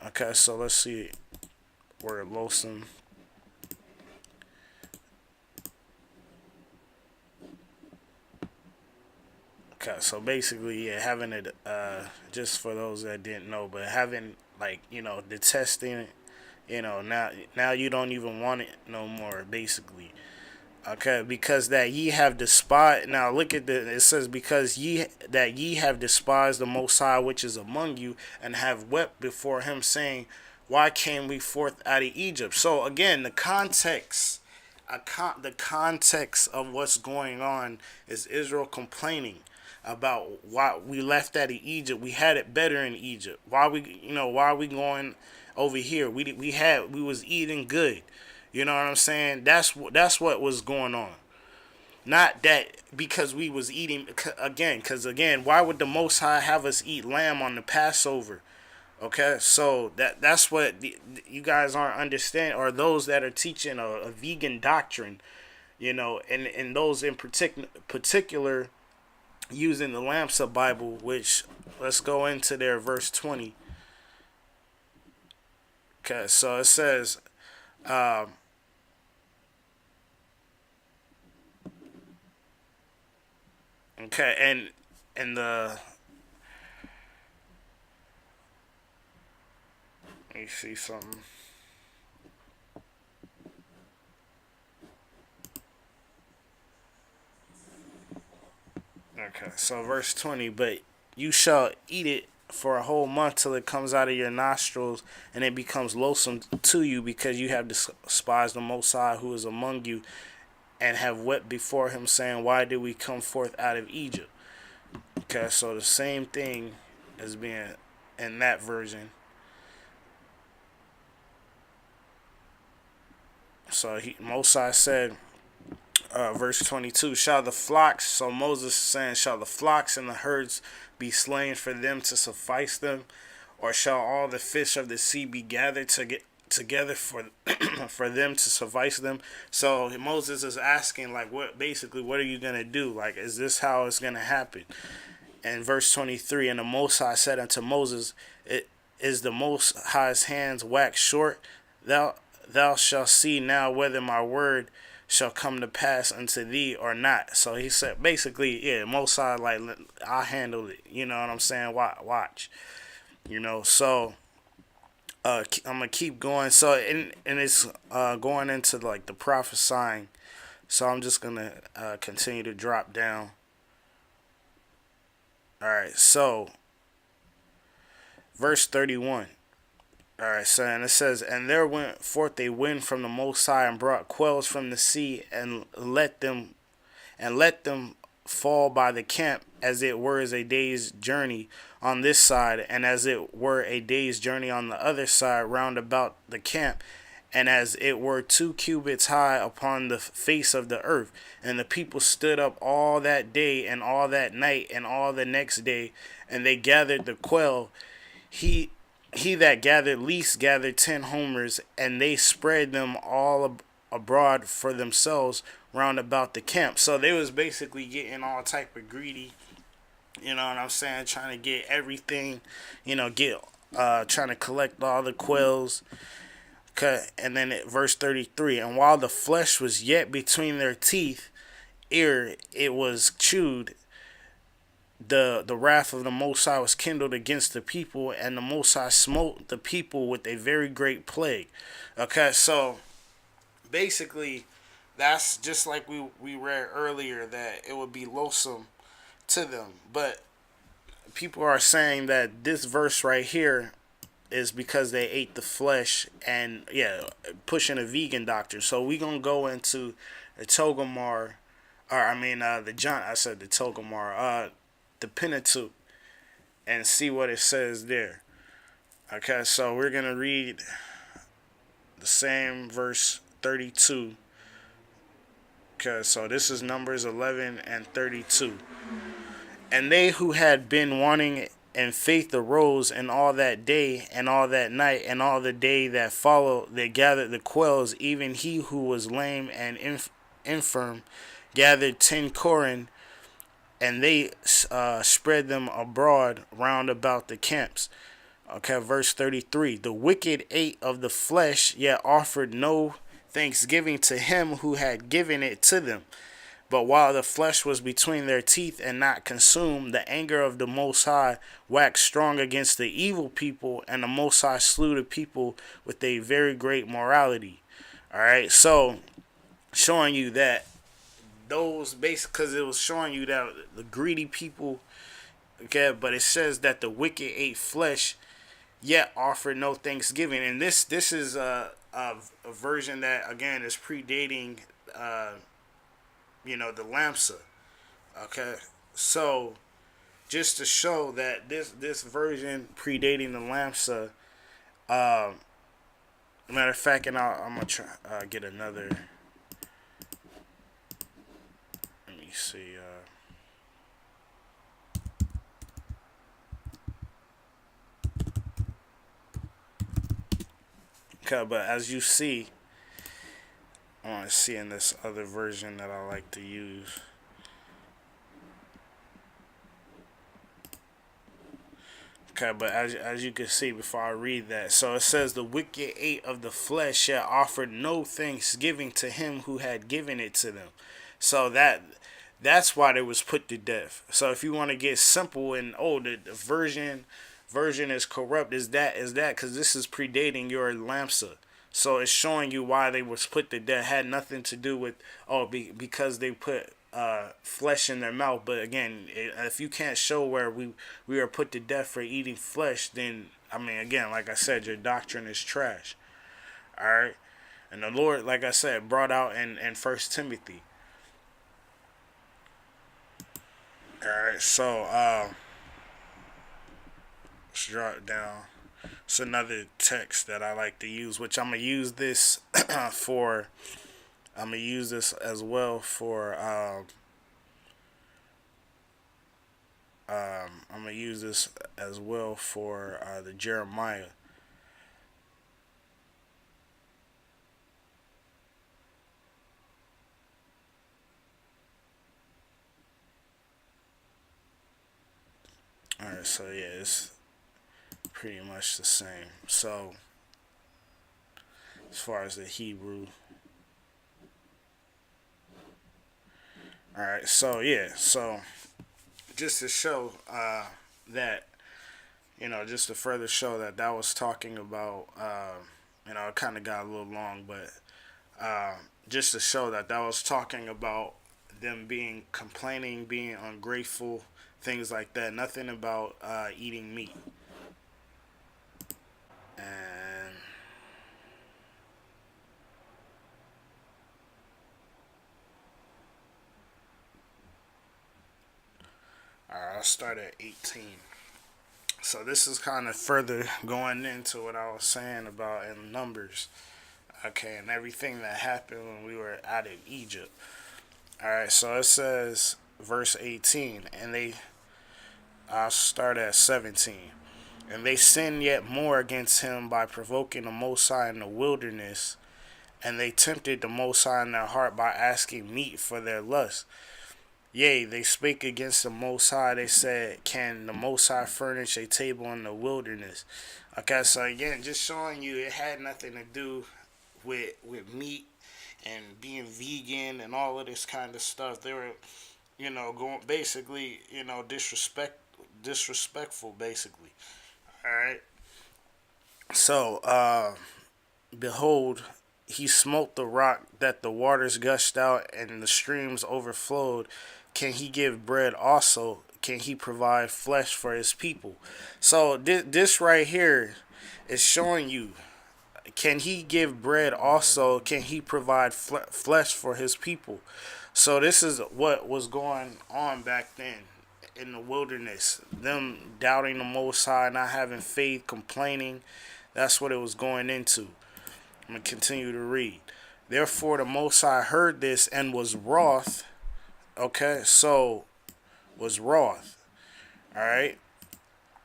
Okay, so let's see where Lotham. Okay, so basically, yeah, having it, just for those that didn't know, but having like the testing, now you don't even want it no more, basically. Okay, because that ye have despised. Now look at the. It says because ye have despised the Most High which is among you, and have wept before Him, saying, "Why came we forth out of Egypt?" So again, the context of what's going on is Israel complaining about why we left out of Egypt. We had it better in Egypt. Why are we going over here? We was eating good. You know what I'm saying? That's what was going on. Not that because we was eating again. Because again, why would the Most High have us eat lamb on the Passover? Okay, so that's what you guys aren't understanding, or those that are teaching a vegan doctrine, and those in particular using the Lamsa Bible, which let's go into their verse 20. Okay, so it says, uh, okay, and the let me see something. Okay, so verse 20, but you shall eat it for a whole month till it comes out of your nostrils, and it becomes loathsome to you, because you have despised the Most High who is among you, and have wept before Him, saying, "Why did we come forth out of Egypt?" Okay, so the same thing as being in that version. So Mosai said, verse 22, shall the flocks, so Moses is saying, shall the flocks and the herds be slain for them to suffice them? Or shall all the fish of the sea be gathered to get together for for them to suffice them? So Moses is asking, like, what are you gonna do? Like, is this how it's gonna happen? And verse 23, and the Most High said unto Moses, it is the Most High's hands wax short? Thou thou shalt see now whether my word shall come to pass unto thee or not. So he said, basically, yeah, Most High, like, I'll handle it. You know what I'm saying? Watch. So I'm gonna keep going. So and it's going into like the prophesying. So I'm just gonna continue to drop down. All right. So verse 31. All right, so and it says, and there went forth a wind from the Most High, and brought quails from the sea, and let them fall by the camp, as it were as a day's journey on this side, and as it were a day's journey on the other side round about the camp, and as it were 2 cubits high upon the face of the earth. And the people stood up all that day and all that night and all the next day, and they gathered the quail. He he that gathered least gathered 10 homers, and they spread them all abroad for themselves round about the camp. So they was basically getting all type of greedy. You know what I'm saying? Trying to get everything. Get trying to collect all the quails. Okay, and then at verse 33, and while the flesh was yet between their teeth, ere it was chewed, the wrath of the Most High was kindled against the people, and the Most High smote the people with a very great plague. Okay, so basically, that's just like we read earlier, that it would be loathsome to them. But people are saying that this verse right here is because they ate the flesh, and yeah, pushing a vegan doctrine. So we gonna go into the Togomar, or I mean the John. I said the Togomar, the Pentateuch, and see what it says there. Okay, so we're gonna read the same verse 32. Okay, so this is Numbers 11 and 32. And they who had been wanting and faith arose, and all that day and all that night and all the day that followed they gathered the quails, even he who was lame and infirm gathered 10 koren, and they spread them abroad round about the camps. Okay, verse 33. The wicked ate of the flesh, yet offered no thanksgiving to him who had given it to them. But while the flesh was between their teeth and not consumed, the anger of the Most High waxed strong against the evil people, and the Most High slew the people with a very great morality. All right, so showing you that those basic, because it was showing you that the greedy people, okay, but it says that the wicked ate flesh, yet offered no thanksgiving, and this is a version that again is predating, uh, the Lamsa. Okay, so just to show that this version predating the Lamsa, um, matter of fact, and I'm gonna try get another. Let me see. Okay, but as you see, I want to see in this other version that I like to use. Okay, but as you can see before I read that, so it says the wicked ate of the flesh yet offered no thanksgiving to him who had given it to them. So that's why they was put to death. So if you want to get simple and the version is corrupt, is that because this is predating your Lamsa. So it's showing you why they was put to death. Had nothing to do with because they put flesh in their mouth. But again, if you can't show where we are put to death for eating flesh, then I mean, again, like I said, your doctrine is trash. All right, and the Lord, like I said, brought out in First Timothy. All right, so let's draw it down. It's another text that I like to use, which I'm gonna use this for. I'm gonna use this as well for. I'm gonna use this as well for the Jeremiah. All right, so yeah, it's pretty much the same. So as far as the Hebrew, all right, so yeah, so just to show that just to further show that that was talking about, it kind of got a little long, but uh, just to show that that was talking about them being complaining, being ungrateful, things like that. Nothing about eating meat. And all right, I'll start at 18. So this is kind of further going into what I was saying about in Numbers, okay, and everything that happened when we were out in Egypt. All right, so it says verse 18, and I'll start at 17. And they sinned yet more against him by provoking the Most High in the wilderness, and they tempted the Most High in their heart by asking meat for their lust. Yea, they spake against the Most High. They said, can the Most High furnish a table in the wilderness? Okay, so again, just showing you it had nothing to do with meat and being vegan and all of this kind of stuff. They were, going basically, disrespectful, basically. All right. So, behold, he smote the rock that the waters gushed out and the streams overflowed. Can he give bread also? Can he provide flesh for his people? So this right here is showing you, can he give bread also? Can he provide flesh for his people? So this is what was going on back then in the wilderness. Them doubting the Most High, not having faith, complaining. That's what it was going into. I'm going to continue to read. Therefore the Most High heard this and was wroth. Okay, so was wroth. All right.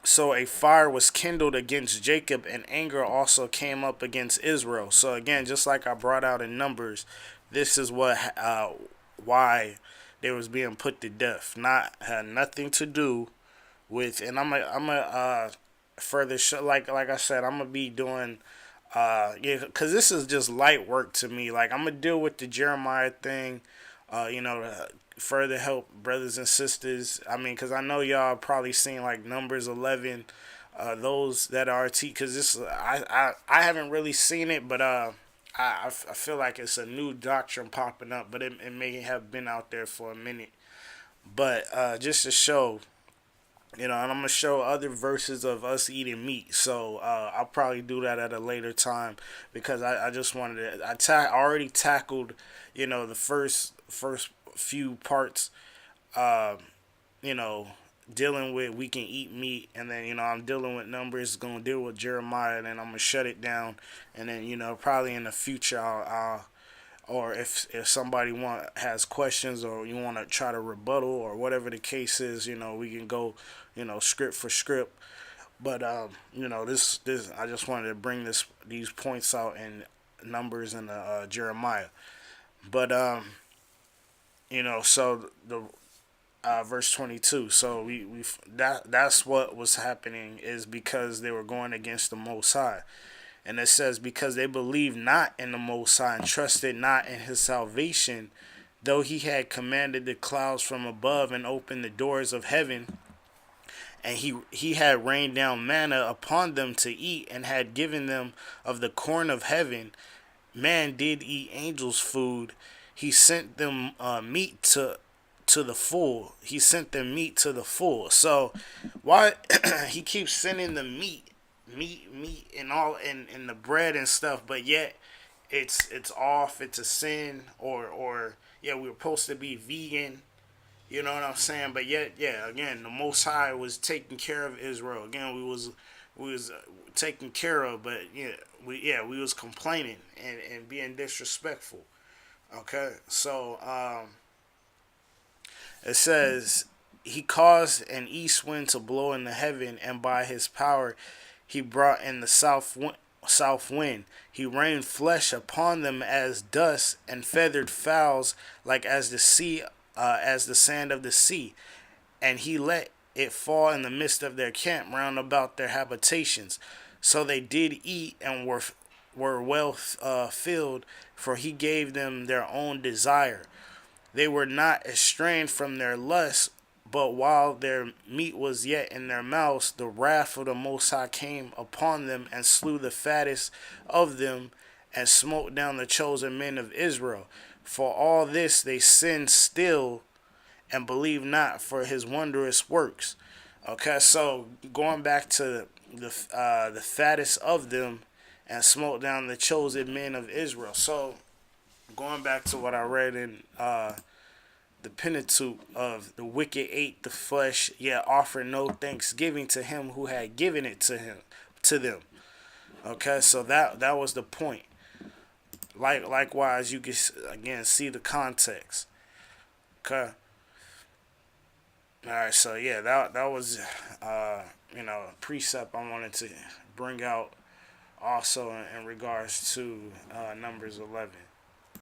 So a fire was kindled against Jacob, and anger also came up against Israel. So again, just like I brought out in Numbers, this is why they was being put to death. Not had nothing to do with, and I'm a further show, like I said, I'm gonna be doing yeah, because this is just light work to me. Like, I'm gonna deal with the Jeremiah thing, further help brothers and sisters. I mean, because I know y'all probably seen like Numbers 11, those that are because this I haven't really seen it, but I feel like it's a new doctrine popping up, but it may have been out there for a minute. But just to show, and I'm gonna show other verses of us eating meat. So I'll probably do that at a later time because I just wanted to. Already tackled, the first few parts. Uh, you know, Dealing with we can eat meat, and then I'm dealing with Numbers. Gonna deal with Jeremiah, and then I'm gonna shut it down, and then probably in the future I'll or if somebody has questions or you want to try to rebuttal or whatever the case is, we can go, script for script. But this I just wanted to bring these points out in Numbers and Jeremiah. But so the verse 22. So that's what was happening is because they were going against the Most High. And it says, because they believed not in the Most High and trusted not in his salvation, though he had commanded the clouds from above and opened the doors of heaven, and he had rained down manna upon them to eat, and had given them of the corn of heaven. Man did eat angels' food. He sent them meat to the full. He sent them meat to the full. So why he keeps sending the meat and all and the bread and stuff, but yet it's off, it's a sin, or yeah, we were supposed to be vegan, you know what I'm saying? But yet, yeah, again, the Most High was taking care of Israel. Again, we was taken care of, but we was complaining and being disrespectful. Okay, so it says he caused an east wind to blow in the heaven, and by his power he brought in the south wind. He rained flesh upon them as dust, and feathered fowls like as the sea, as the sand of the sea. And he let it fall in the midst of their camp round about their habitations. So they did eat and were well filled, for he gave them their own desire. They were not estranged from their lust, but while their meat was yet in their mouths, the wrath of the Most High came upon them, and slew the fattest of them, and smote down the chosen men of Israel. For all this they sinned still, and believed not for his wondrous works. Okay, so going back to the fattest of them, and smote down the chosen men of Israel. So going back to what I read in the Pentateuch, of the wicked ate the flesh, yet offered no thanksgiving to him who had given it to them. Okay, so that was the point. Likewise, you can again see the context. Okay. All right, so yeah, that was a precept I wanted to bring out also in regards to Numbers 11.